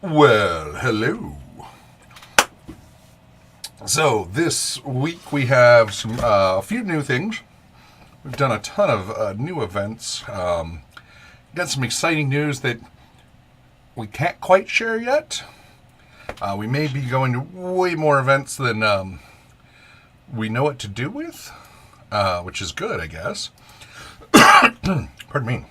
Well, hello. So this week we have a few new things. We've done a ton of new events. Got some exciting news that we can't quite share yet. We may be going to way more events than we know what to do with, which is good, I guess. Pardon me.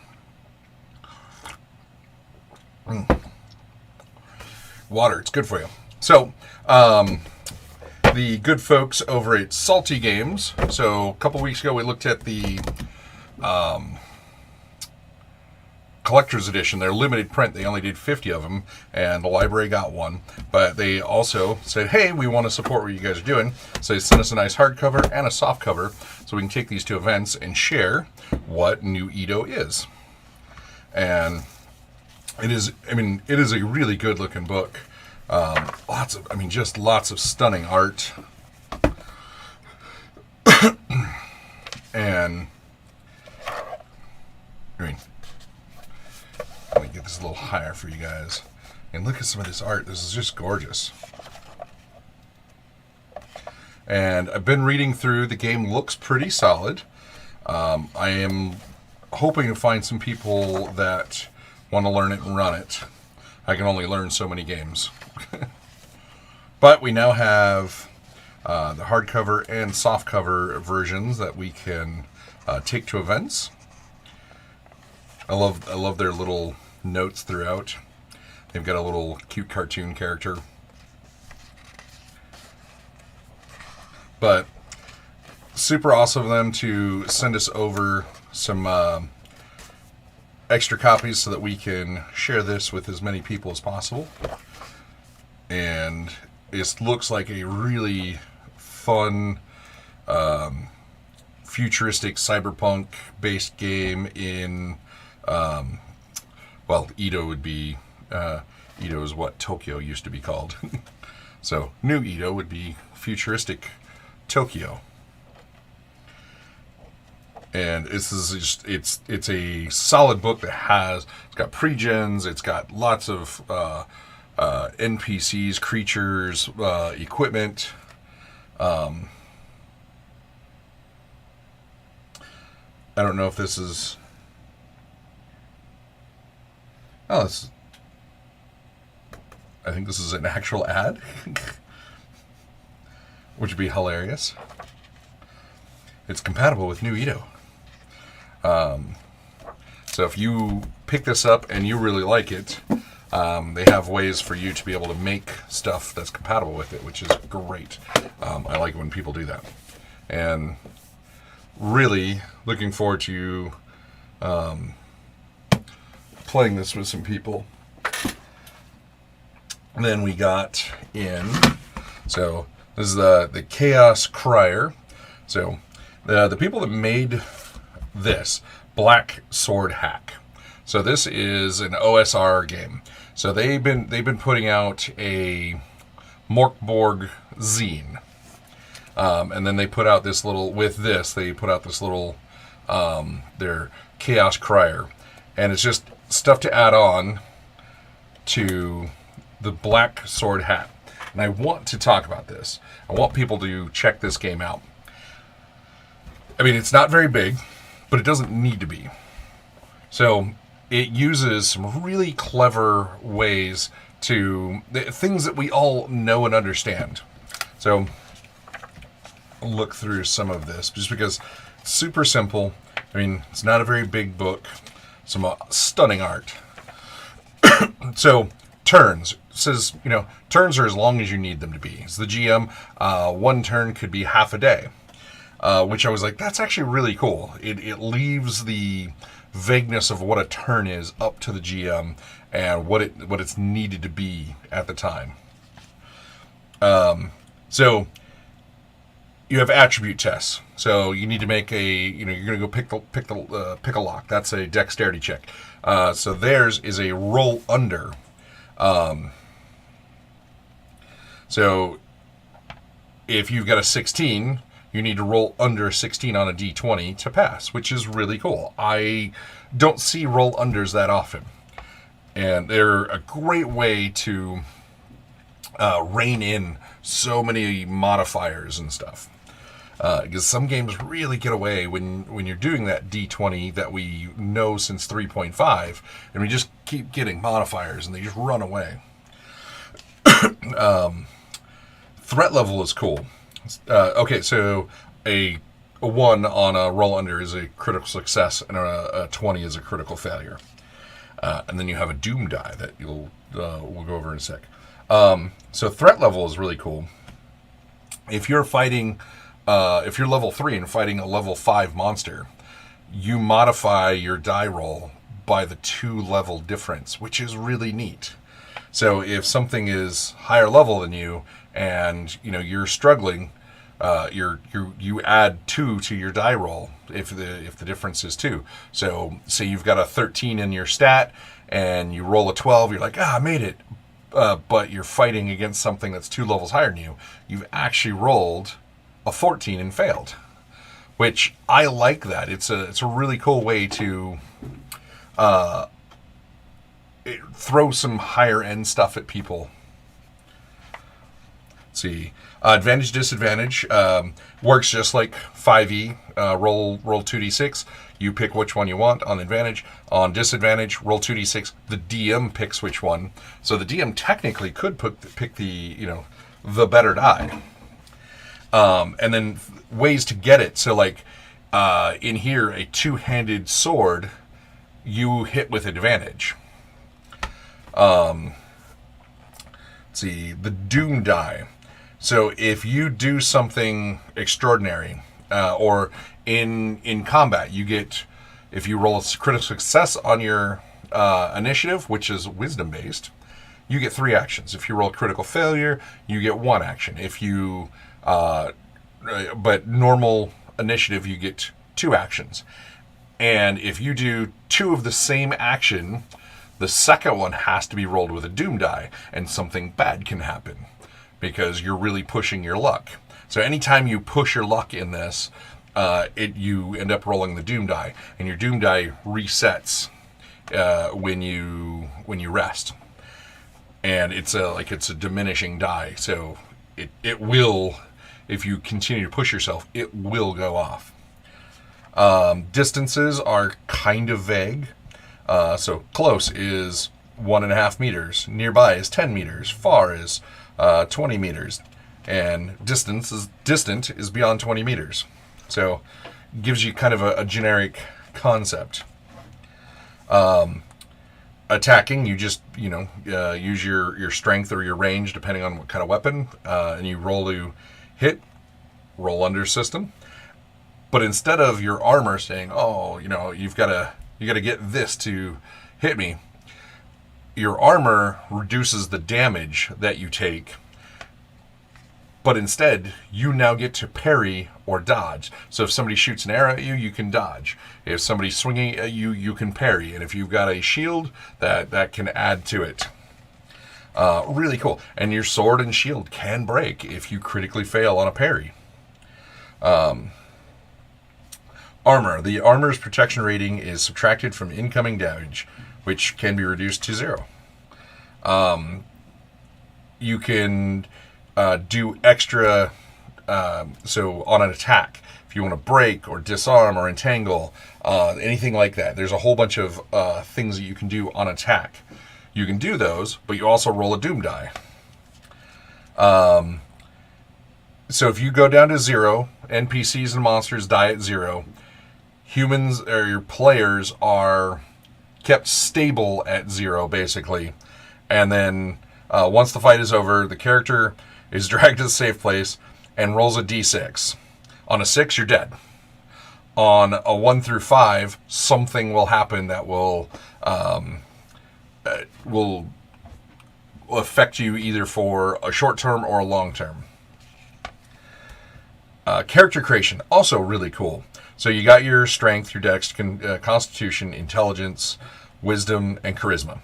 Water, it's good for you. So, the good folks over at Salty Games. So, a couple weeks ago, we looked at the collector's edition. They're limited print. They only did 50 of them, and the library got one. But they also said, hey, we want to support what you guys are doing. So, they sent us a nice hardcover and a softcover so we can take these two events and share what New Edo is. And it is a really good looking book. Lots of stunning art. And let me get this a little higher for you guys. And look at some of this art. This is just gorgeous. And I've been reading through. The game looks pretty solid. I am hoping to find some people that want to learn it and run it. I can only learn so many games. But we now have the hardcover and softcover versions that we can take to events. I love their little notes throughout. They've got a little cute cartoon character. But super awesome of them to send us over some extra copies so that we can share this with as many people as possible. And it looks like a really fun, futuristic cyberpunk based game in, Edo would be, Edo is what Tokyo used to be called. So New Edo would be futuristic Tokyo. And this is just, it's a solid book that it's got pre-gens, it's got lots of NPCs, creatures, equipment. I don't know if this is... I think this is an actual ad. Which would be hilarious. It's compatible with New Edo. So if you pick this up and you really like it, They have ways for you to be able to make stuff that's compatible with it, which is great. I like it when people do that. And really looking forward to playing this with some people. And then we got in, so this is the Chaos Crier. So the people that made this, Black Sword Hack. So this is an OSR game. So they've been putting out a Morkborg zine, and then they put out this little their Chaos Crier, and it's just stuff to add on to the Black Sword Hat. And I want to talk about this. I want people to check this game out. I mean, it's not very big, but it doesn't need to be. So it uses some really clever ways to things that we all know and understand. So I'll look through some of this just because it's super simple. I mean, it's not a very big book. Some stunning art. So turns. It says, turns are as long as you need them to be. As the GM, one turn could be half a day. Which I was like, that's actually really cool. It leaves the vagueness of what a turn is up to the GM and what it's needed to be at the time. So you have attribute tests. So you need to make you're going to go pick a lock. That's a dexterity check. So theirs is a roll under. So if you've got a 16, you need to roll under 16 on a d20 to pass, which is really cool. I don't see roll unders that often. And they're a great way to rein in so many modifiers and stuff. Because some games really get away when you're doing that d20 that we know since 3.5, and we just keep getting modifiers and they just run away. Threat level is cool. Okay, so a 1 on a roll under is a critical success, and a 20 is a critical failure. And then you have a doom die that we'll go over in a sec. So threat level is really cool. If you're fighting, if you're level 3 and fighting a level 5 monster, you modify your die roll by the 2 level difference, which is really neat. So if something is higher level than you, and you're struggling, you add 2 to your die roll if the difference is 2. So say you've got a 13 in your stat and you roll a 12, you're like, I made it, but you're fighting against something that's 2 levels higher than you. You've actually rolled a 14 and failed, which I like that. It's a really cool way to throw some higher end stuff at people. Let's see. Advantage, disadvantage works just like 5e. Roll 2d6. You pick which one you want on advantage. On disadvantage, roll 2d6. The DM picks which one. So the DM technically could pick the better die. And then ways to get it. So like in here, a 2-handed sword, you hit with advantage. Let's see, the doom die. So if you do something extraordinary, or in combat, you get, if you roll a critical success on your initiative, which is wisdom based, you get 3 actions. If you roll a critical failure, you get 1 action. If you, but normal initiative, you get 2 actions. And if you do 2 of the same action, the second one has to be rolled with a doom die, and something bad can happen because you're really pushing your luck. So anytime you push your luck in this, you end up rolling the doom die, and your doom die resets when you rest, and it's a diminishing die. So it will, if you continue to push yourself, it will go off. Distances are kind of vague. So close is 1.5 meters, nearby is 10 meters, far is 20 meters, and distant is beyond 20 meters. So it gives you kind of a generic concept. attacking, you just use your strength or your range depending on what kind of weapon, and you roll to hit, roll under system. But instead of your armor saying, "Oh, you got to get this to hit me," your armor reduces the damage that you take. But instead, you now get to parry or dodge. So if somebody shoots an arrow at you, you can dodge. If somebody's swinging at you, you can parry. And if you've got a shield, that can add to it. Really cool. And your sword and shield can break if you critically fail on a parry. Armor. The armor's protection rating is subtracted from incoming damage, which can be reduced to 0. You can do extra, so on an attack, if you want to break or disarm or entangle, anything like that. There's a whole bunch of things that you can do on attack. You can do those, but you also roll a doom die. So if you go down to 0, NPCs and monsters die at 0. Humans or your players are kept stable at 0, basically. And then once the fight is over, the character is dragged to the safe place and rolls a d6. On a 6, you're dead. On a 1 through 5, something will happen that will affect you either for a short term or a long term. Character creation, also really cool. So you got your strength, your dex, constitution, intelligence, wisdom, and charisma.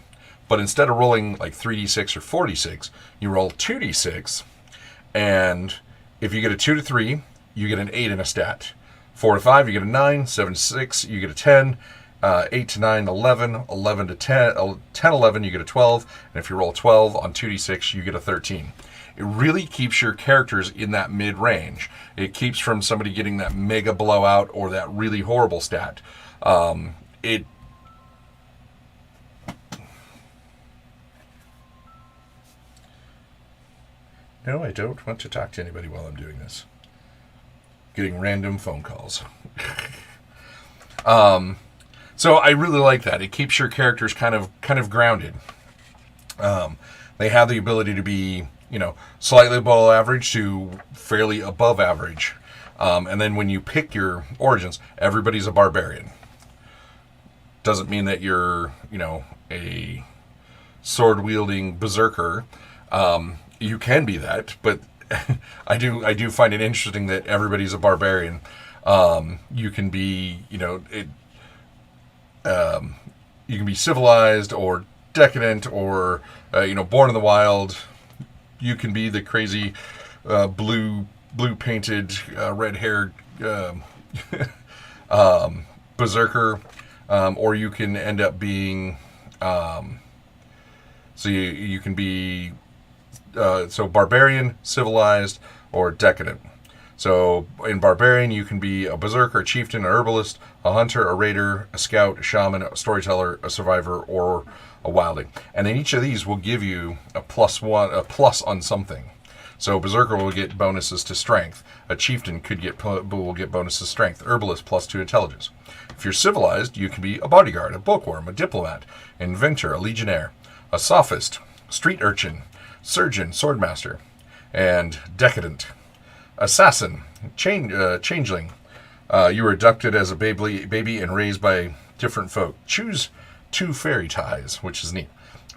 But instead of rolling like 3d6 or 4d6, you roll 2d6. And if you get a 2 to 3, you get an 8 in a stat. 4 to 5, you get a 9. 7 to 6, you get a 10. 8 to 9, 11. 11 to 10, 10, 11, you get a 12. And if you roll 12 on 2d6, you get a 13. It really keeps your characters in that mid-range. It keeps from somebody getting that mega blowout or that really horrible stat. No, I don't want to talk to anybody while I'm doing this. Getting random phone calls. So I really like that. It keeps your characters kind of grounded. They have the ability to be, slightly below average to fairly above average. And then when you pick your origins, everybody's a barbarian. Doesn't mean that you're, a sword-wielding berserker. You can be that, but I do find it interesting that everybody's a barbarian. You can be, you can be civilized or decadent or, born in the wild. You can be the crazy blue painted, red-haired berserker, or you can end up being. So you can be. So barbarian, civilized, or decadent. So in barbarian, you can be a berserker, a chieftain, a herbalist, a hunter, a raider, a scout, a shaman, a storyteller, a survivor, or a wildling. And then each of these will give you a plus on something. So berserker will get bonuses to strength. A chieftain will get bonuses to strength. Herbalist +2 intelligence. If you're civilized, you can be a bodyguard, a bookworm, a diplomat, inventor, a legionnaire, a sophist, street urchin, surgeon, swordmaster, and decadent. Assassin, changeling. You were abducted as a baby and raised by different folk. Choose 2 fairy ties, which is neat.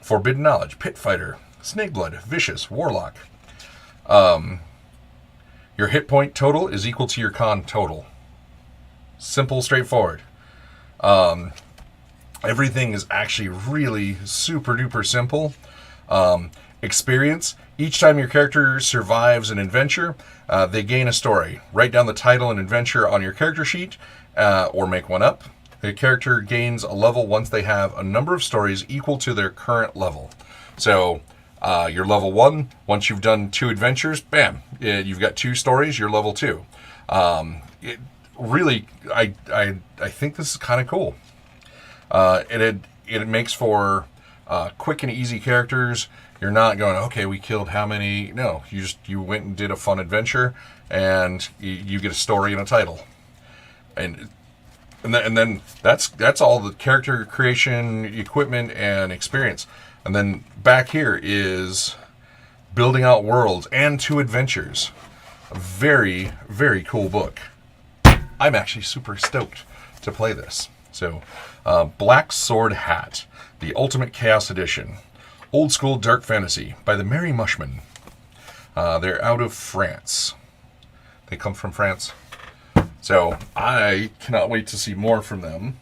Forbidden knowledge, pit fighter, snakeblood, vicious, warlock. Your hit point total is equal to your con total. Simple, straightforward. Everything is actually really super duper simple. Experience. Each time your character survives an adventure, they gain a story. Write down the title and adventure on your character sheet, or make one up. The character gains a level once they have a number of stories equal to their current level. So, you're level 1. Once you've done 2 adventures, bam, you've got 2 stories, you're level 2. I think this is kind of cool. It makes for quick and easy characters. You're not going, okay, we killed how many? No, you went and did a fun adventure, and you get a story and a title. And and then that's all the character creation, equipment, and experience. And then back here is building out worlds and 2 adventures. A very, very cool book. I'm actually super stoked to play this. So, Black Sword Hat, the Ultimate Chaos Edition. Old school dark fantasy by the Merry Mushmen. They're out of France. They come from France. So, I cannot wait to see more from them.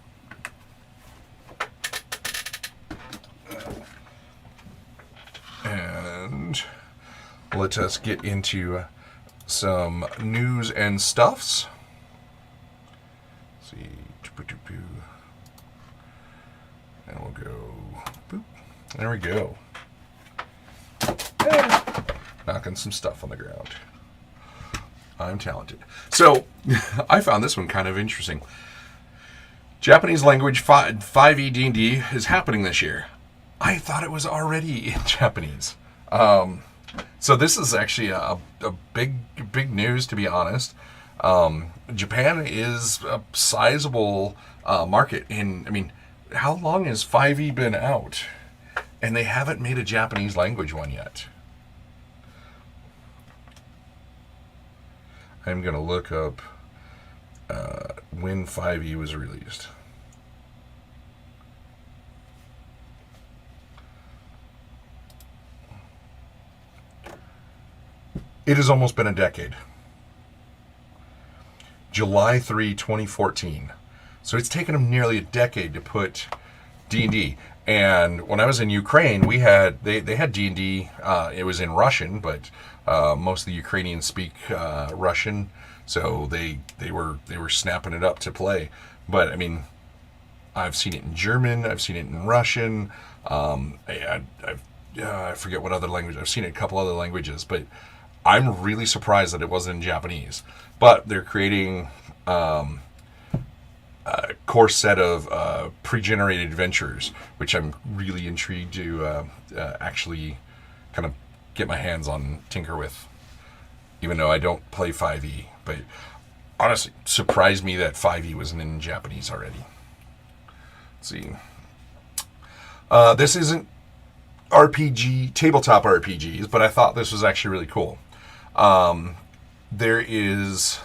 And let us get into some news and stuffs. Let's see. And we'll go. Boop. There we go. Knocking some stuff on the ground. I'm talented. So, I found this one kind of interesting. Japanese language 5e D&D is happening this year. I thought it was already in Japanese. So this is actually a big news, to be honest. Japan is a sizable market. How long has 5e been out? And they haven't made a Japanese language one yet. I'm going to look up when 5e was released. It has almost been a decade. July 3, 2014. So it's taken them nearly a decade to put D&D. And when I was in Ukraine, they had D&D. It was in Russian, but most of the Ukrainians speak Russian, so they were snapping it up to play. But I've seen it in German. I've seen it in Russian. I forget what other language. I've seen it in a couple other languages, but I'm really surprised that it wasn't in Japanese. But they're creating a course set of pre-generated adventures, which I'm really intrigued to actually kind of get my hands on, tinker with, even though I don't play 5e. But honestly, surprised me that 5e wasn't in Japanese already. Let's see. This isn't tabletop RPGs, but I thought this was actually really cool. There is,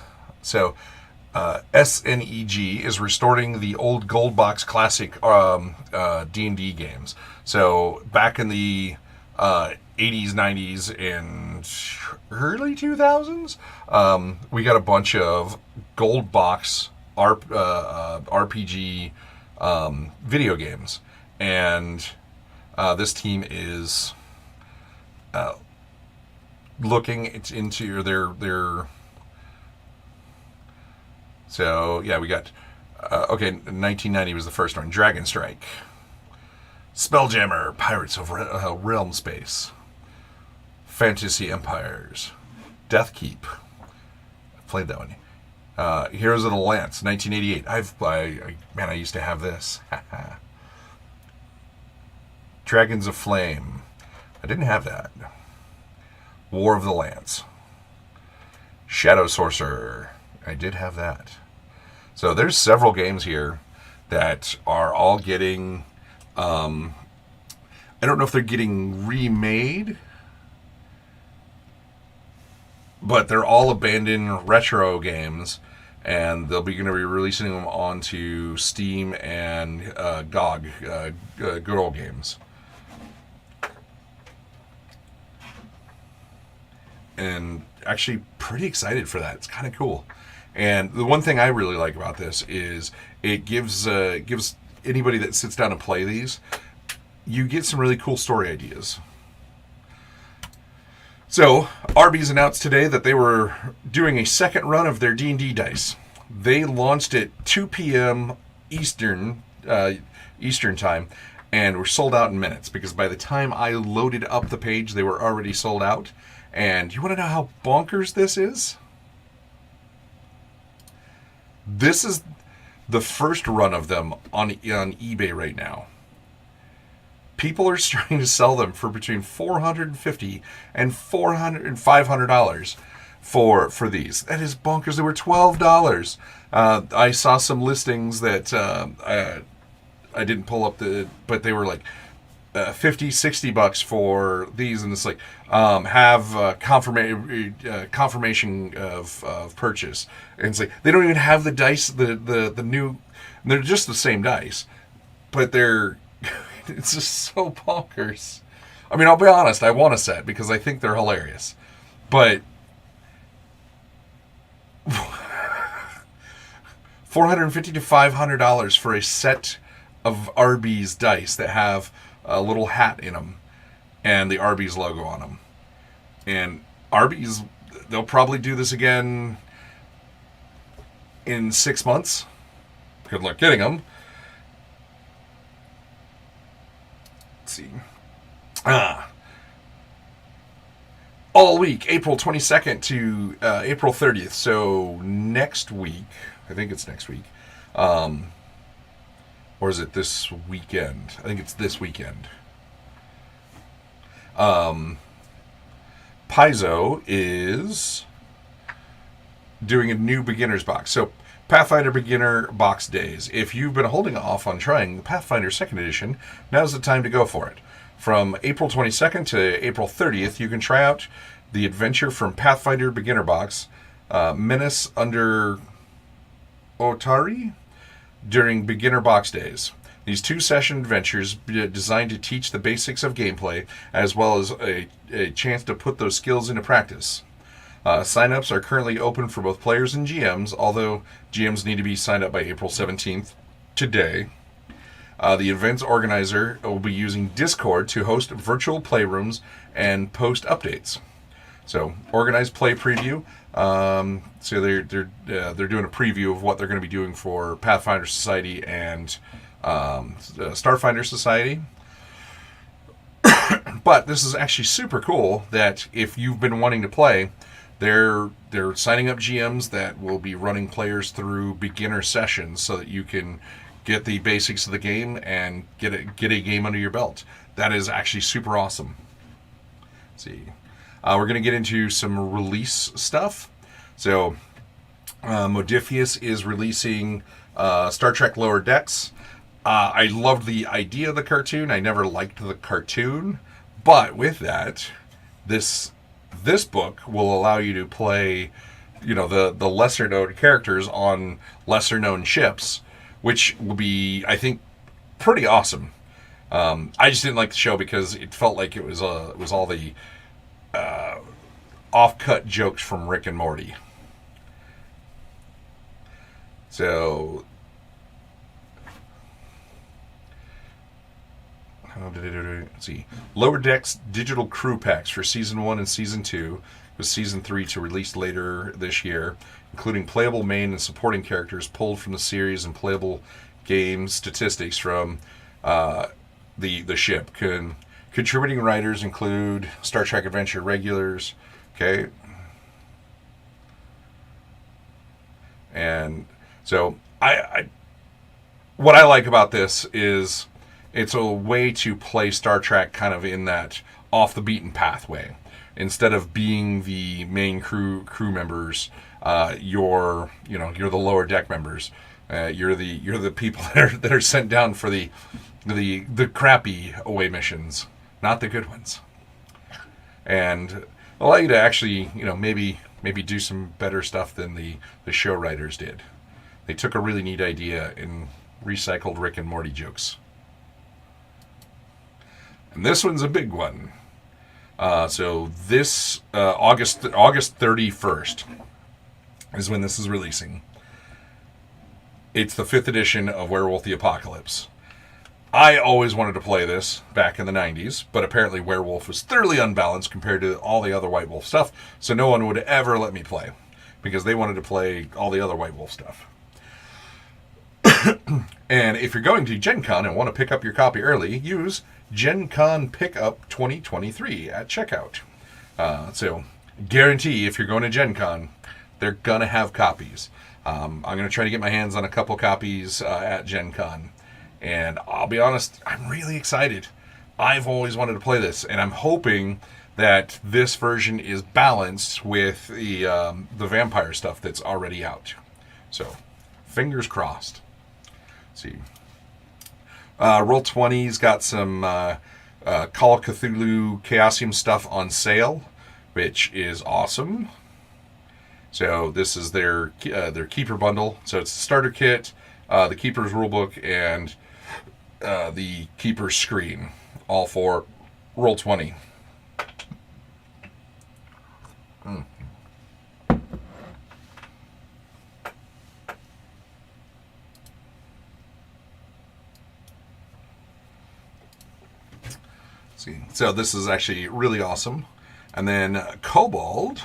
SNEG is restoring the old Gold Box Classic D&D games. So back in the 80s, 90s, and early 2000s, we got a bunch of Gold Box RPG video games. And this team is looking into their so yeah, we got 1990 was the first one. Dragon Strike, Spelljammer, Pirates of Realm Space, Fantasy Empires, Deathkeep. I played that one. Heroes of the Lance, 1988. I used to have this. Dragons of Flame. I didn't have that. War of the Lance. Shadow Sorcerer. I did have that. So there's several games here that are all getting, I don't know if they're getting remade, but they're all abandoned retro games, and they'll be going to be releasing them onto Steam and GOG, Good Old Games. And actually pretty excited for that. It's kind of cool. And the one thing I really like about this is it gives anybody that sits down and play these, you get some really cool story ideas. So Arby's announced today that they were doing a second run of their D&D dice. They launched at 2 p.m. Eastern time, and were sold out in minutes, because by the time I loaded up the page, they were already sold out. And you want to know how bonkers this is? This is the first run of them on eBay right now. People are starting to sell them for between $450 and $500. for these. That is bonkers. They were $12. I saw some listings that I didn't pull up but they were like 50, $60 for these, and it's like have confirmation of purchase, and it's like they don't even have the dice, the new. They're just the same dice, but they're it's just so bonkers. I mean, I'll be honest, I want a set because I think they're hilarious, but $450 to $500 for a set of Arby's dice that have a little hat in them and the Arby's logo on them. And Arby's, they'll probably do this again in 6 months. Good luck getting them. Let's see. All week, April 22nd to April 30th. So next week, I think it's next week. Or is it this weekend? I think it's this weekend. Paizo is doing a new beginner's box. So Pathfinder Beginner Box Days. If you've been holding off on trying the Pathfinder 2nd Edition, now's the time to go for it. From April 22nd to April 30th, you can try out the adventure from Pathfinder Beginner Box, Menace Under Otari, during Beginner Box Days. These 2-session adventures designed to teach the basics of gameplay, as well as a chance to put those skills into practice. Sign-ups are currently open for both players and GMs, although GMs need to be signed up by April 17th, today. The event's organizer will be using Discord to host virtual playrooms and post updates. So, organized play preview. So they're doing a preview of what they're going to be doing for Pathfinder Society and Starfinder Society. But this is actually super cool that if you've been wanting to play, they're signing up GMs that will be running players through beginner sessions so that you can get the basics of the game and get a game under your belt. That is actually super awesome. Let's see. We're going to get into some release stuff. So, Modiphius is releasing Star Trek Lower Decks. I loved the idea of the cartoon. I never liked the cartoon. But with that, this book will allow you to play, the lesser-known characters on lesser-known ships, which will be, I think, pretty awesome. I just didn't like the show because it felt like it was all the off-cut jokes from Rick and Morty. So, let's see. Lower Decks digital crew packs for Season 1 and Season 2, with Season 3 to release later this year, including playable main and supporting characters pulled from the series and playable game statistics from the ship. Contributing writers include Star Trek Adventure regulars, okay? And so what I like about this is it's a way to play Star Trek kind of in that off the beaten pathway. Instead of being the main crew members, you're the lower deck members. You're the people that are sent down for the crappy away missions, not the good ones. And allow you to actually, maybe do some better stuff than the show writers did. They took a really neat idea and recycled Rick and Morty jokes. And this one's a big one. So this August 31st is when this is releasing. It's the 5th edition of Werewolf the Apocalypse. I always wanted to play this back in the 90s, but apparently Werewolf was thoroughly unbalanced compared to all the other White Wolf stuff, so no one would ever let me play, because they wanted to play all the other White Wolf stuff. And if you're going to Gen Con and want to pick up your copy early, use Gen Con Pickup 2023 at checkout. So, guarantee if you're going to Gen Con, they're going to have copies. I'm going to try to get my hands on a couple copies at Gen Con. And I'll be honest, I'm really excited. I've always wanted to play this, and I'm hoping that this version is balanced with the vampire stuff that's already out. So, fingers crossed. Let's see. Roll20's got some Call of Cthulhu Chaosium stuff on sale, which is awesome. So this is their Keeper bundle. So it's the starter kit, the Keeper's rulebook, and the Keeper's screen, all for Roll20. See, so this is actually really awesome. And then Kobold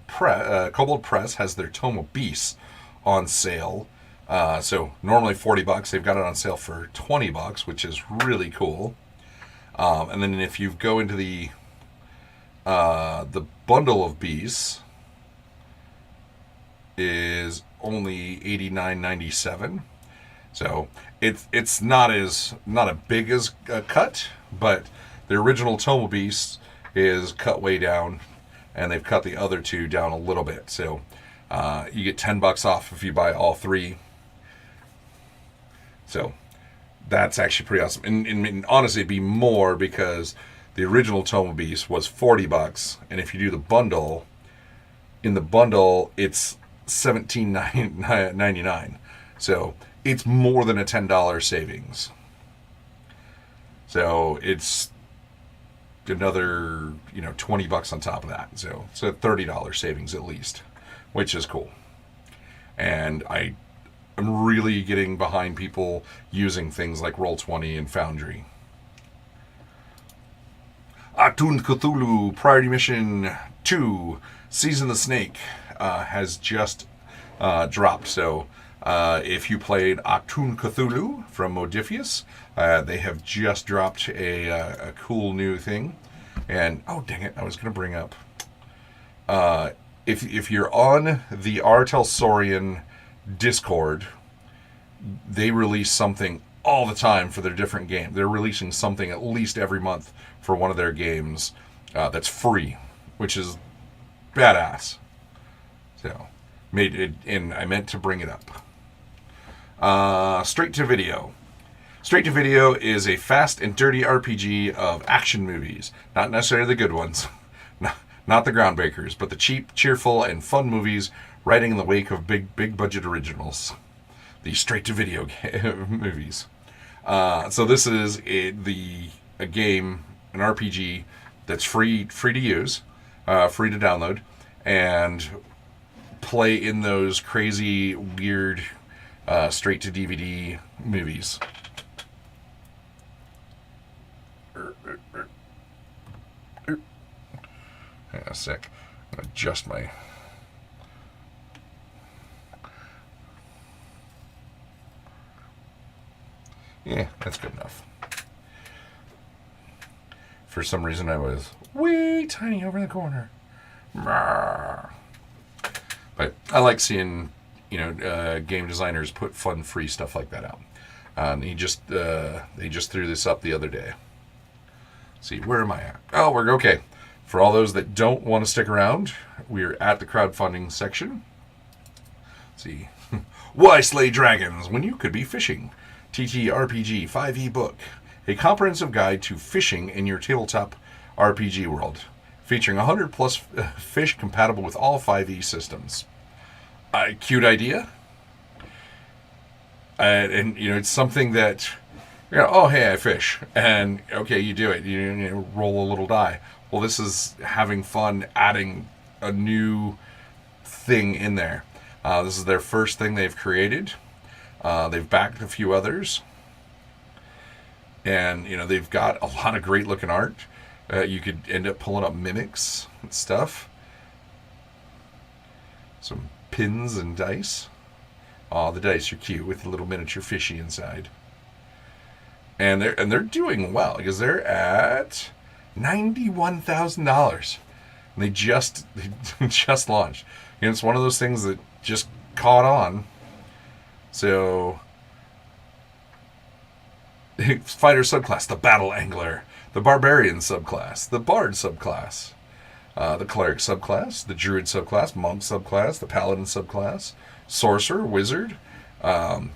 Press has their Tome of Beasts on sale. So normally $40, they've got it on sale for $20, which is really cool. And then if you go into the bundle of beasts is only $89.97. So it's not as big as a cut, but the original Tome of Beasts is cut way down, and they've cut the other two down a little bit. So you get $10 off if you buy all three. So that's actually pretty awesome. And honestly, it'd be more because the original Tome of Beasts was $40, and if you do the bundle, in the bundle it's $17.99. So it's more than a $10 savings. So it's another, $20 on top of that. So it's a $30 savings at least, which is cool. And I'm really getting behind people using things like Roll20 and Foundry. Achtung Cthulhu Priority Mission 2, Season the Snake, has just dropped. So if you played Achtung Cthulhu from Modiphius, they have just dropped a cool new thing. And, oh, dang it, I was going to bring up. If you're on the Artel Saurian Discord, they release something all the time for their different games. They're releasing something at least every month for one of their games that's free, which is badass. So, and I meant to bring it up. Straight to Video. Straight to Video is a fast and dirty RPG of action movies. Not necessarily the good ones. Not the groundbreakers, but the cheap, cheerful, and fun movies riding in the wake of big budget originals. The Straight to Video movies. So this is a game, an RPG that's free to use, free to download, and play in those crazy, weird, straight to DVD movies. Hang on a sec. I'm going to adjust my... Yeah, that's good enough. For some reason, I was way tiny over in the corner. But I like seeing, game designers put fun, free stuff like that out. They just threw this up the other day. Let's see, where am I at? Oh, we're okay. For all those that don't want to stick around, we're at the crowdfunding section. Let's see. Why slay dragons when you could be fishing? TTRPG 5e book. A comprehensive guide to fishing in your tabletop RPG world. Featuring 100 plus fish compatible with all 5e systems. Cute idea. And it's something that, oh, hey, I fish. And, okay, you do it. You roll a little die. Well, this is having fun adding a new thing in there. This is their first thing they've created. They've backed a few others. And, they've got a lot of great looking art. You could end up pulling up mimics and stuff. Some pins and dice. Oh, the dice are cute with the little miniature fishy inside. And they're doing well because they're at $91,000. And they just launched. It's one of those things that just caught on. So, fighter subclass, the battle angler, the barbarian subclass, the bard subclass. the cleric subclass, the druid subclass, monk subclass, the paladin subclass, sorcerer, wizard, and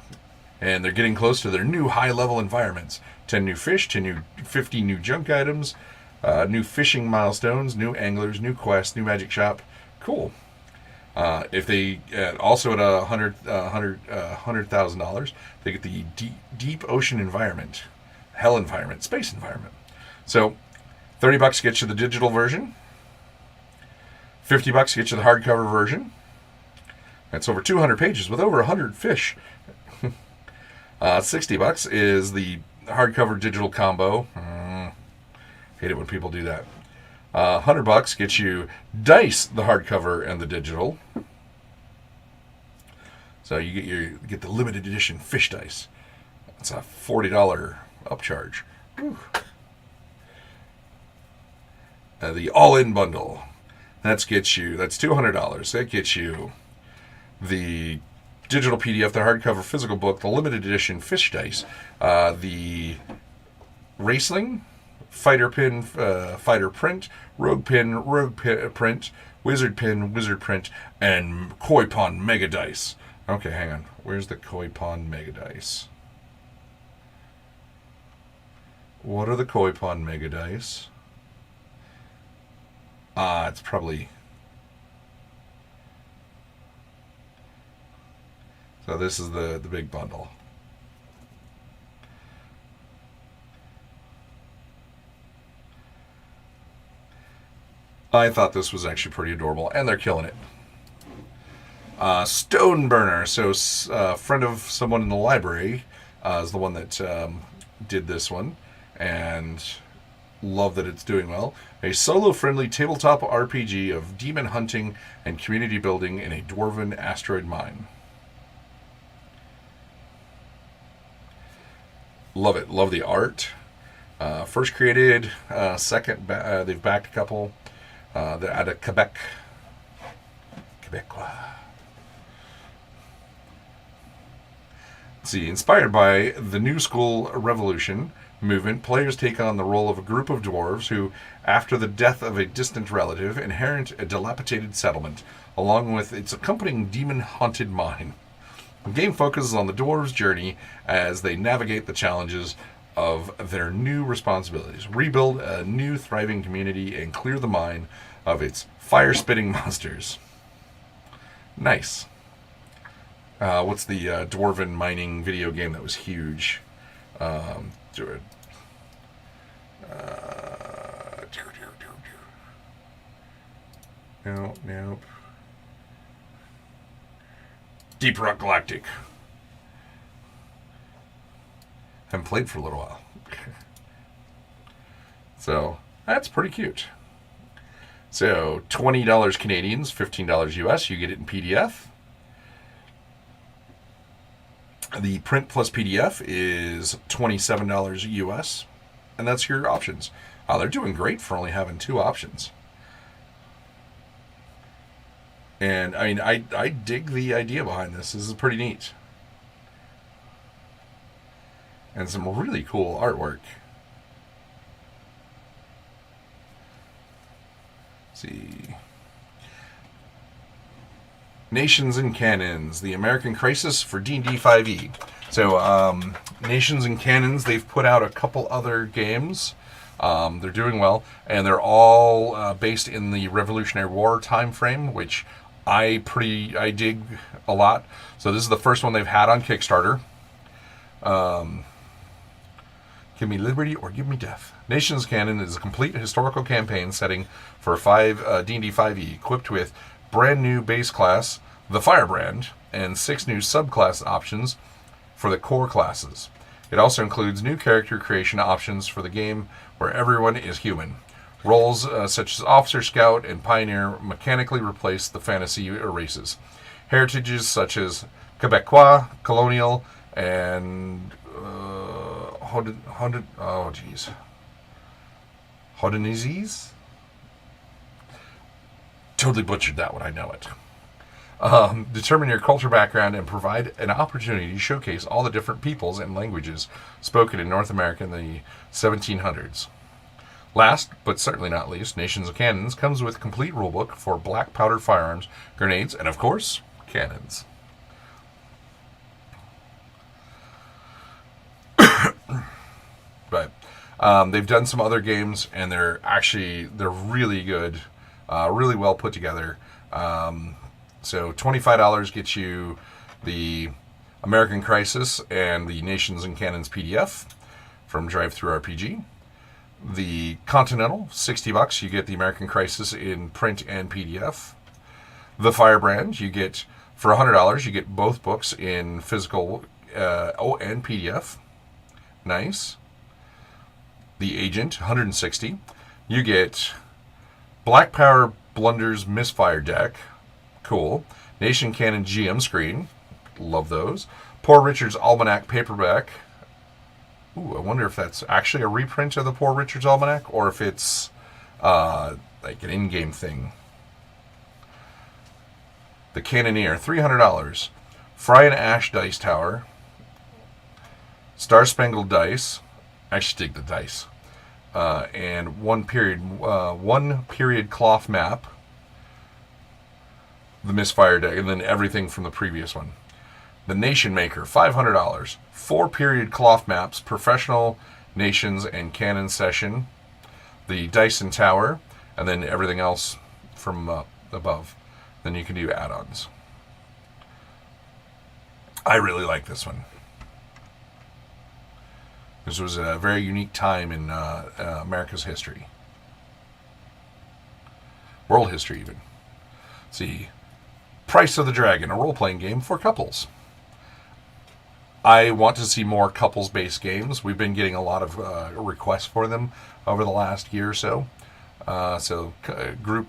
they're getting close to their new high-level environments. 10 new fish, 50 new junk items, new fishing milestones, new anglers, new quests, new magic shop. Cool. If they also at $100,000, they get the deep ocean environment, hell environment, space environment. So, $30 gets you the digital version. $50 gets you the hardcover version. That's over 200 pages with over 100 fish. $60 is the hardcover digital combo. Hate it when people do that. $100 gets you Dice, the hardcover and the digital. So you get the limited edition fish dice. It's a $40 upcharge. The all-in bundle. That's $200. That gets you the digital PDF, the hardcover physical book, the limited edition fish dice, the Raceling, fighter pin, fighter print, rogue print, wizard pin, wizard print, and Koi Pond Mega Dice. Okay, hang on. Where's the Koi Pond Mega Dice? What are the Koi Pond Mega Dice? It's probably... So this is the big bundle. I thought this was actually pretty adorable, and they're killing it. Stoneburner, so a friend of someone in the library is the one that did this one, and love that it's doing well. A solo-friendly tabletop RPG of demon hunting and community building in a dwarven asteroid mine. Love it. Love the art. First created, second, they've backed a couple. They're out of Quebec. Quebecois. Let's see, inspired by the New School Revolution movement, players take on the role of a group of dwarves who, after the death of a distant relative, inherit a dilapidated settlement, along with its accompanying demon-haunted mine. The game focuses on the dwarves' journey as they navigate the challenges of their new responsibilities, rebuild a new thriving community, and clear the mine of its fire-spitting monsters. Nice. What's the dwarven mining video game that was huge? Nope. Deep Rock Galactic. Haven't played for a little while. So, that's pretty cute. So, $20 Canadians, $15 US. You get it in PDF. The print plus PDF is $27 US. And that's your options. They're doing great for only having two options. And, I mean, I dig the idea behind this. This is pretty neat. And some really cool artwork. Let's see. Nations and Cannons, the American Crisis for D&D 5e. So, Nations and Cannons, they've put out a couple other games. They're doing well, and they're all based in the Revolutionary War time frame, which I dig a lot. So this is the first one they've had on Kickstarter. Give me liberty or give me death. Nations Canon is a complete historical campaign setting for D&D 5e, equipped with brand new base class, the Firebrand, and 6 new subclass options for the core classes. It also includes new character creation options for the game where everyone is human. Roles such as Officer, Scout, and Pioneer mechanically replace the fantasy races. Heritages such as Quebecois, Colonial, and Haudenoises? Totally butchered that one, I know it. Determine your culture background and provide an opportunity to showcase all the different peoples and languages spoken in North America in the 1700s. Last, but certainly not least, Nations of Cannons comes with a complete rulebook for black powder firearms, grenades, and of course, cannons. But they've done some other games, and they're really good, really well put together. So $25 gets you the American Crisis and the Nations and Cannons PDF from Drive-Thru RPG. The Continental, $60, you get the American Crisis in print and PDF. The Firebrand, you get for $100, you get both books in physical and PDF. Nice. The Agent, $160. You get Black Power Blunder's Misfire deck. Cool. Nation Cannon GM screen. Love those. Poor Richard's Almanac paperback. Ooh, I wonder if that's actually a reprint of the Poor Richard's Almanac or if it's like an in-game thing. The Cannoneer, $300. Fry and Ash Dice Tower. Star Spangled Dice. I actually dig the dice. And one period cloth map. The Misfire deck, and then everything from the previous one. The Nation Maker, $500. 4 period cloth maps, professional, nations, and cannon session. The Dyson Tower, and then everything else from above. Then you can do add-ons. I really like this one. This was a very unique time in America's history. World history, even. Let's see. Price of the Dragon, a role-playing game for couples. I want to see more couples-based games. We've been getting a lot of requests for them over the last year or so. Group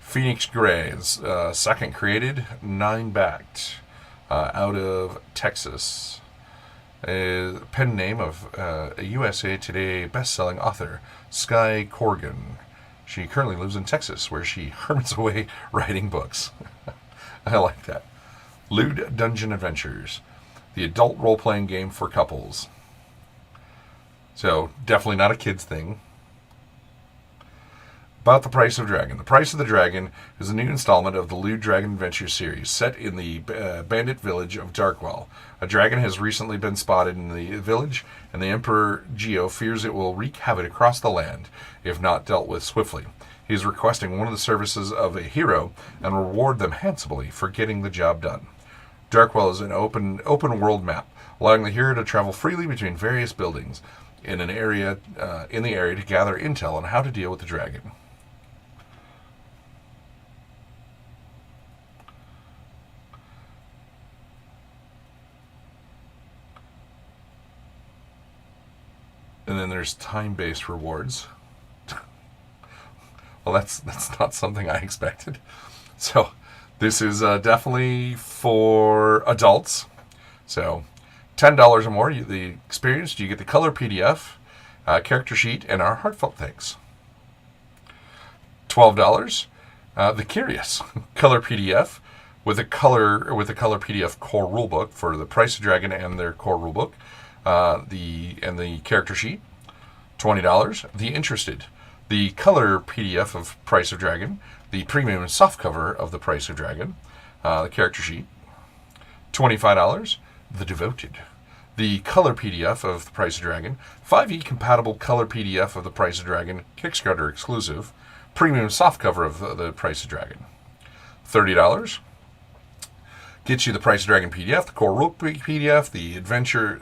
Phoenix Gray is second created, 9 backed, out of Texas. Pen name of a USA Today best-selling author, Sky Corgan. She currently lives in Texas, where she hermits away writing books. I like that. Lewd Dungeon Adventures, the adult role-playing game for couples. So, definitely not a kid's thing. About the Price of Dragon. The Price of the Dragon is a new installment of the Lewd Dragon Adventures series, set in the bandit village of Darkwell. A dragon has recently been spotted in the village, and the Emperor Geo fears it will wreak havoc across the land if not dealt with swiftly. He is requesting one of the services of a hero and reward them handsomely for getting the job done. Darkwell is an open world map, allowing the hero to travel freely between various buildings in the area to gather intel on how to deal with the dragon. And then there's time-based rewards. Well, that's not something I expected. So this is definitely for adults. So $10 or more, the experience, you get the color PDF, character sheet, and our heartfelt thanks. $12, the Curious color PDF with a color PDF core rulebook for the Price of Dragon and their core rulebook. The character sheet. $20. The Interested, the color PDF of Price of Dragon, the premium softcover of the Price of Dragon, the character sheet. $25. The Devoted, the color PDF of the Price of Dragon, 5e compatible color PDF of the Price of Dragon, Kickstarter exclusive, premium softcover of the Price of Dragon. $30. Gets you the Price of Dragon PDF, the core rulebook PDF, the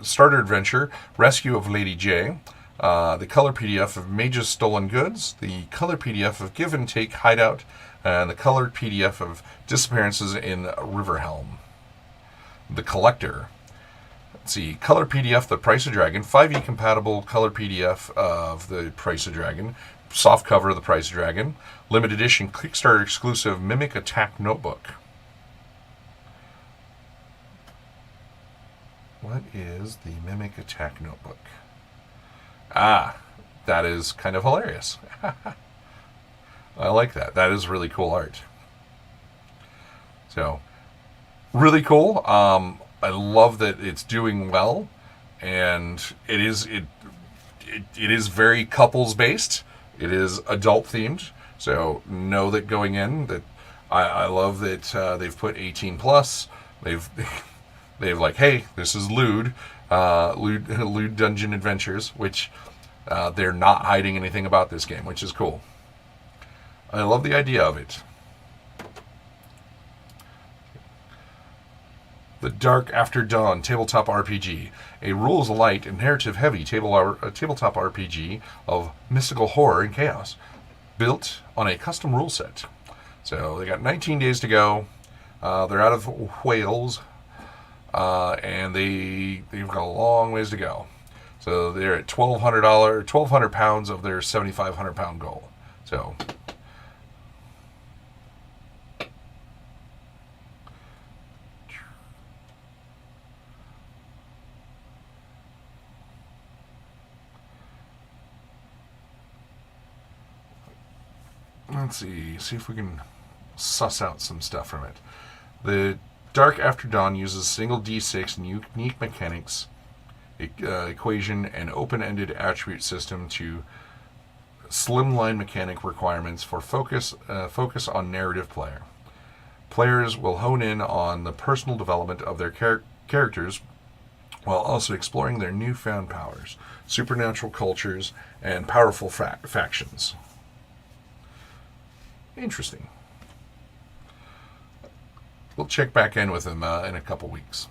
starter adventure, Rescue of Lady J, the color PDF of Mage's Stolen Goods, the color PDF of Give and Take Hideout, and the colored PDF of Disappearances in Riverhelm. The Collector. Let's see, color PDF, the Price of Dragon, 5e compatible color PDF of the Price of Dragon, soft cover of the Price of Dragon, limited edition Kickstarter exclusive Mimic Attack Notebook. What is the Mimic Attack Notebook? That is kind of hilarious. I like that. That is really cool art. So, really cool. I love that it's doing well, and it it is very couples based. It is adult themed. So know that going in that I love that they've put 18 plus. They've they've like, hey, this is lewd Dungeon Adventures, which they're not hiding anything about this game, which is cool. I love the idea of it. The Dark After Dawn tabletop RPG, a rules-light and narrative-heavy tabletop RPG of mystical horror and chaos, built on a custom rule set. So they got 19 days to go. They're out of Wales, and they've got a long ways to go. So they're at £1,200 of their £7,500 goal. So. Let's see if we can suss out some stuff from it. The Dark After Dawn uses single D6 and unique mechanics, equation, and open-ended attribute system to slimline mechanic requirements for focus on narrative player. Players will hone in on the personal development of their characters while also exploring their newfound powers, supernatural cultures, and powerful factions. Interesting. We'll check back in with them in a couple weeks.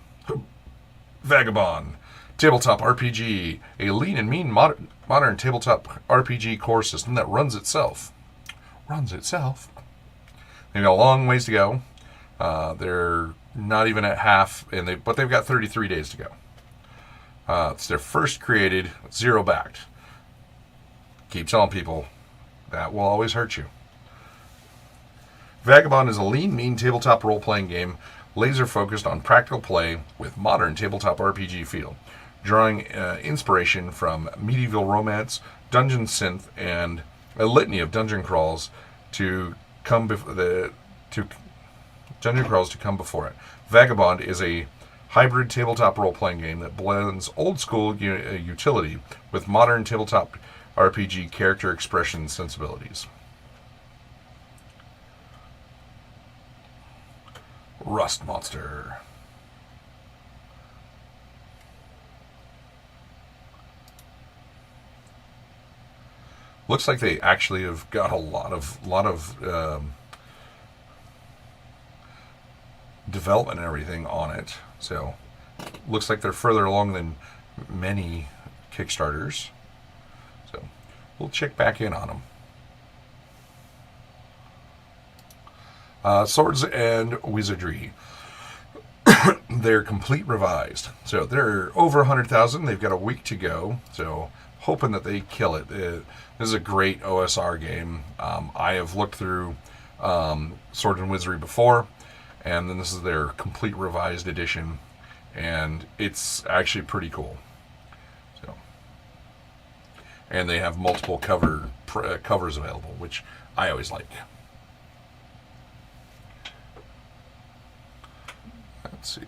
Vagabond, tabletop RPG, a lean and mean modern tabletop RPG core system that runs itself. Runs itself. They've got a long ways to go. They're not even at half, but they've got 33 days to go. It's their first created, zero backed. Keep telling people that will always hurt you. Vagabond is a lean, mean tabletop role-playing game, laser-focused on practical play with modern tabletop RPG feel, drawing inspiration from medieval romance, dungeon synth, and a litany of dungeon crawls to come before it. Vagabond is a hybrid tabletop role-playing game that blends old-school utility with modern tabletop RPG character expression sensibilities. Rust Monster. Looks like they actually have got a lot of development and everything on it. So looks like they're further along than many Kickstarters. So we'll check back in on them. Swords and Wizardry. They're complete revised. So they're over 100,000. They've got a week to go. So hoping that they kill it. This is a great OSR game. I have looked through Swords and Wizardry before, and then this is their complete revised edition, and it's actually pretty cool. So, and they have multiple covers available, which I always like. Let's see.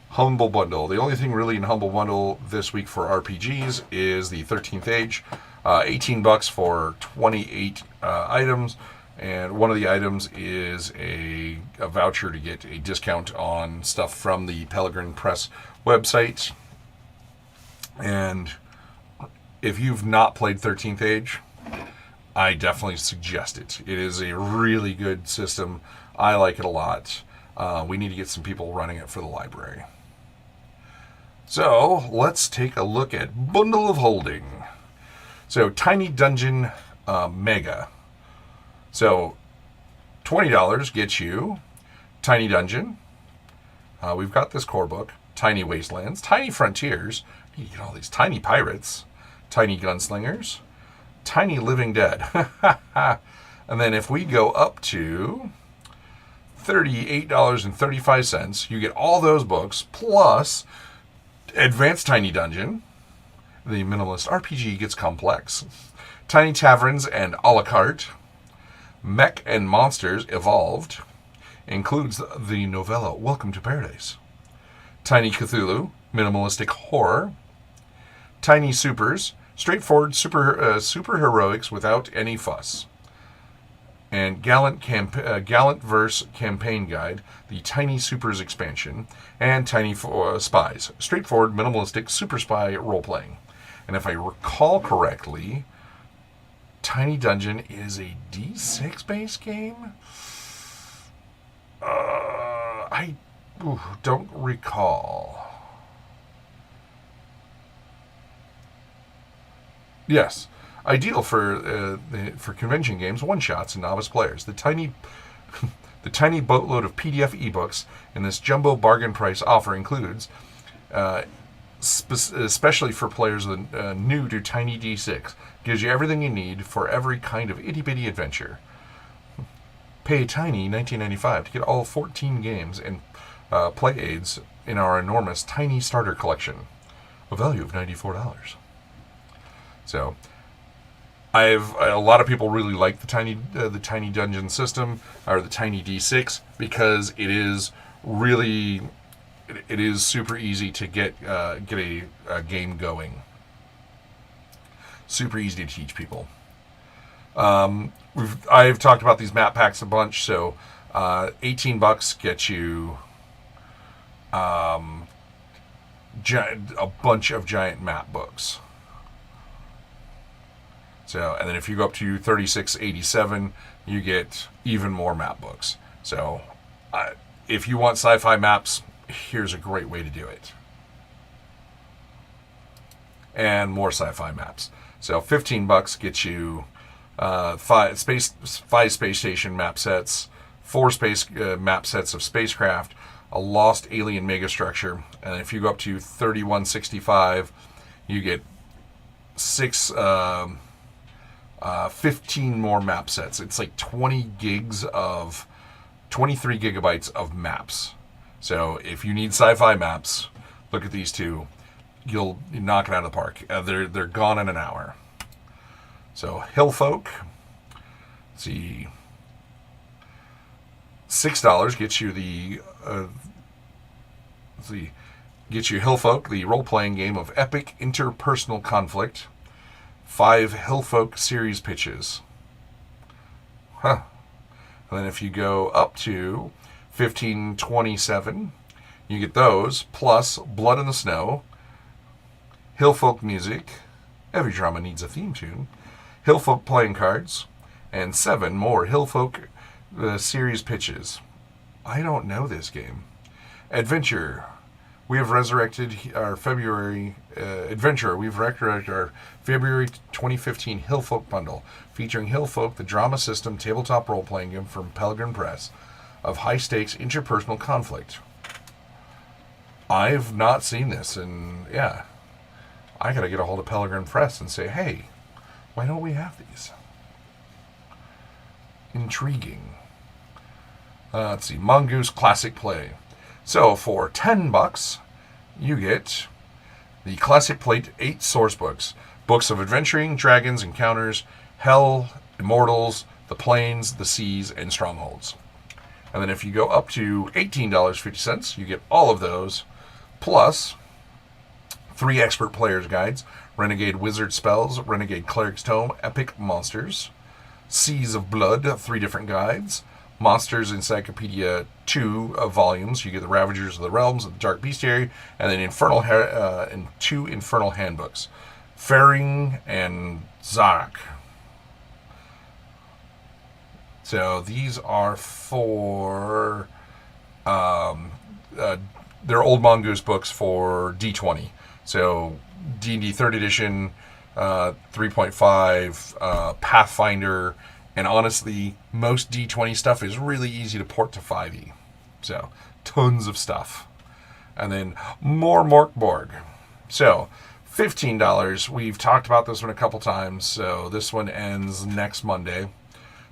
Humble Bundle. The only thing really in Humble Bundle this week for RPGs is the 13th Age. $18 for 28 items, and one of the items is a voucher to get a discount on stuff from the Pellegrin Press website. And if you've not played 13th Age, I definitely suggest it. It is a really good system. I like it a lot. We need to get some people running it for the library. So let's take a look at Bundle of Holding. So Tiny Dungeon Mega. So $20 gets you Tiny Dungeon. We've got this core book. Tiny Wastelands. Tiny Frontiers. You get all these tiny pirates. Tiny Gunslingers. Tiny Living Dead. And then if we go up to $38.35, you get all those books plus Advanced Tiny Dungeon. The Minimalist RPG gets complex. Tiny Taverns and a la carte. Mech and Monsters Evolved. Includes the novella Welcome to Paradise. Tiny Cthulhu. minimalistic horror. Tiny Supers, straightforward super heroics without any fuss. And Gallant Verse Campaign Guide, the Tiny Supers expansion, and Tiny Spies, straightforward, minimalistic super spy role playing. And if I recall correctly, Tiny Dungeon is a D6 based game. I don't recall. Yes, ideal for convention games, one shots, and novice players. The tiny boatload of PDF ebooks in this jumbo bargain price offer includes, especially for players new to Tiny D6, gives you everything you need for every kind of itty bitty adventure. Pay Tiny $19.95 to get all 14 games and play aids in our enormous Tiny Starter Collection, a value of $94. So, a lot of people really like the Tiny Dungeon system, or the Tiny D6, because it is super easy to get a game going. Super easy to teach people. I've talked about these map packs a bunch, so $18 gets you a bunch of giant map books. So, and then if you go up to $36.87, you get even more map books. So, if you want sci-fi maps, here's a great way to do it. And more sci-fi maps. So, $15 gets you five space station map sets, 4 space map sets of spacecraft, a lost alien megastructure, and if you go up to $31.65, you get 15 more map sets. It's like 23 gigabytes of maps. So if you need sci-fi maps, look at these two. You'll knock it out of the park. They're gone in an hour. So Hillfolk, let's see, $6 gets you Hillfolk, the role-playing game of epic interpersonal conflict. 5 Hillfolk series pitches. And then if you go up to $15.27, you get those, plus Blood in the Snow, Hillfolk music, every drama needs a theme tune, Hillfolk playing cards, and 7 more Hillfolk series pitches. I don't know this game. Adventure. We have resurrected our February 2015 Hillfolk bundle, featuring Hillfolk, the drama system tabletop role-playing game from Pelgrane Press, of high-stakes interpersonal conflict. I've not seen this, and yeah, I gotta get a hold of Pelgrane Press and say, hey, why don't we have these? Intriguing. Let's see, Mongoose Classic Play. So for $10, you get the Classic Plate 8 source books. Books of adventuring, dragons, encounters, hell, immortals, the plains, the seas, and strongholds. And then if you go up to $18.50, you get all of those, plus 3 expert player's guides, Renegade Wizard Spells, Renegade Cleric's Tome, Epic Monsters, Seas of Blood, 3 different guides, Monsters Encyclopedia 2 volumes. You get the Ravagers of the Realms, the Dark Bestiary, and then and 2 Infernal handbooks, Faring and Zarak. So these are for they're old Mongoose books for D20. So D&D 3rd edition, 3.5, Pathfinder. And honestly, most D20 stuff is really easy to port to 5e. So, tons of stuff. And then more Mörk Borg. So, $15. We've talked about this one a couple times. So, this one ends next Monday.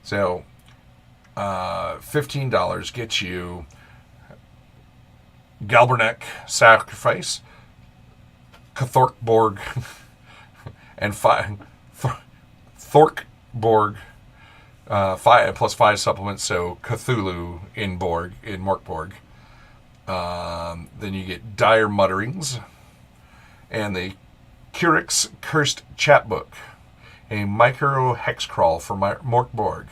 So, $15 gets you Galberneck Sacrifice, Thorkborg, and Thorkborg. 5 plus 5 supplements, so Cthulhu in Mörk Borg. Then you get Dire Mutterings and the Curix Cursed Chapbook, a micro hex crawl for Mork Borg.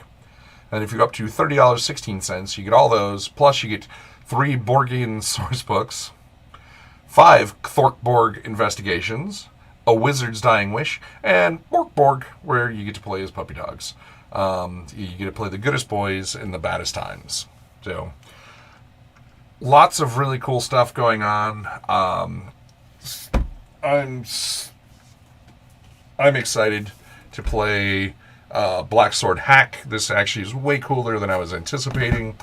And if you go up to $30.16, you get all those, plus you get 3 Borgian source books, 5 Thorkborg investigations, a Wizard's Dying Wish, and Mork Borg, where you get to play as puppy dogs. You get to play the goodest boys in the baddest times. So, lots of really cool stuff going on. I'm excited to play Black Sword Hack. This actually is way cooler than I was anticipating.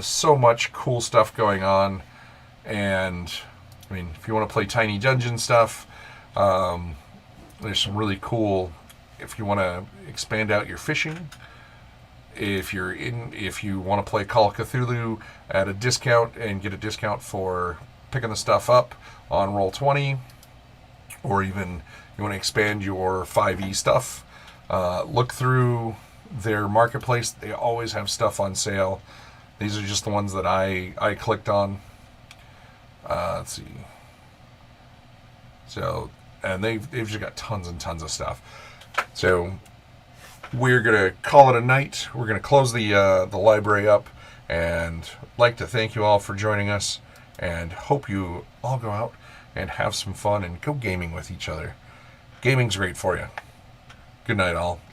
So much cool stuff going on. And, I mean, if you want to play Tiny Dungeon stuff, there's some really cool, if you want to expand out your fishing, if you want to play Call of Cthulhu at a discount and get a discount for picking the stuff up on Roll20, or even you want to expand your 5e stuff, look through their marketplace. They always have stuff on sale. These are just the ones that I clicked on. Let's see. So, and they've just got tons and tons of stuff. So we're gonna call it a night. We're gonna close the library up, and like to thank you all for joining us, and hope you all go out and have some fun and go gaming with each other. Gaming's great for you. Good night, all.